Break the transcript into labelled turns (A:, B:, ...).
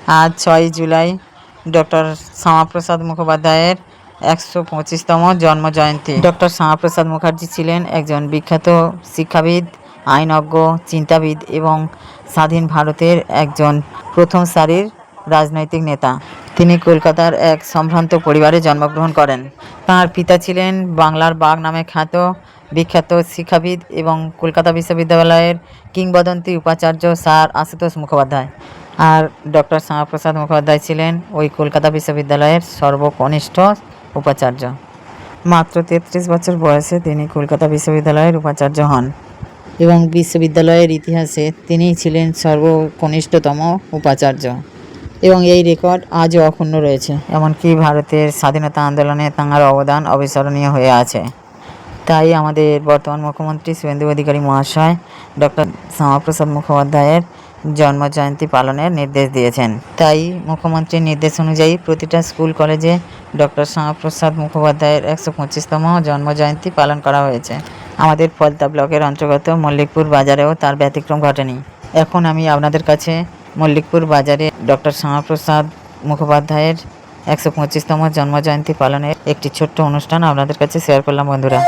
A: আজ 6ই জুলাই ডক্টর শ্যামাপ্রসাদ মুখোপাধ্যায়ের 125তম জন্মজয়ন্তী। ডক্টর শ্যামাপ্রসাদ মুখার্জি ছিলেন একজন বিখ্যাত শিক্ষাবিদ, আইনজ্ঞ, চিন্তাবিদ এবং স্বাধীন ভারতের একজন প্রথম সারির রাজনৈতিক নেতা। তিনি কলকাতার এক সম্ভ্রান্ত পরিবারে জন্মগ্রহণ করেন। তাঁর পিতা ছিলেন বাংলার বাঘ নামে খ্যাত বিখ্যাত শিক্ষাবিদ এবং কলকাতা বিশ্ববিদ্যালয়ের কিংবদন্তি উপাচার্য স্যার আশুতোষ মুখোপাধ্যায়। আর ডক্টর শ্যামাপ্রসাদ মুখোপাধ্যায় ছিলেন ওই কলকাতা বিশ্ববিদ্যালয়ের সর্বকনিষ্ঠ উপাচার্য। মাত্র 33 বছর বয়সে তিনি কলকাতা বিশ্ববিদ্যালয়ের উপাচার্য হন এবং বিশ্ববিদ্যালয়ের ইতিহাসে তিনিই ছিলেন সর্বকনিষ্ঠতম উপাচার্য এবং এই রেকর্ড আজও অক্ষুণ্ণ রয়েছে। এমনকি ভারতের স্বাধীনতা আন্দোলনে তাঁর অবদান অবিস্মরণীয় হয়ে আছে। তাই আমাদের বর্তমান মুখ্যমন্ত্রী শুভেন্দু অধিকারী মহাশয় ডক্টর শ্যামাপ্রসাদ মুখোপাধ্যায়ের জন্মজয়ন্তী পালনের নির্দেশ দিয়েছেন। তাই মুখ্যমন্ত্রীর নির্দেশ অনুযায়ী প্রতিটা স্কুল কলেজে ডক্টর শ্যামাপ্রসাদ মুখোপাধ্যায়ের 125তম জন্মজয়ন্তী পালন করা হয়েছে। আমাদের ফলতা ব্লকের অন্তর্গত মল্লিকপুর বাজারেও তার ব্যতিক্রম ঘটেনি। এখন আমি আপনাদের কাছে মল্লিকপুর বাজারে ডক্টর শ্যামাপ্রসাদ মুখোপাধ্যায়ের 125তম জন্মজয়ন্তী পালনের একটি ছোট্ট অনুষ্ঠান আপনাদের কাছে শেয়ার করলাম বন্ধুরা।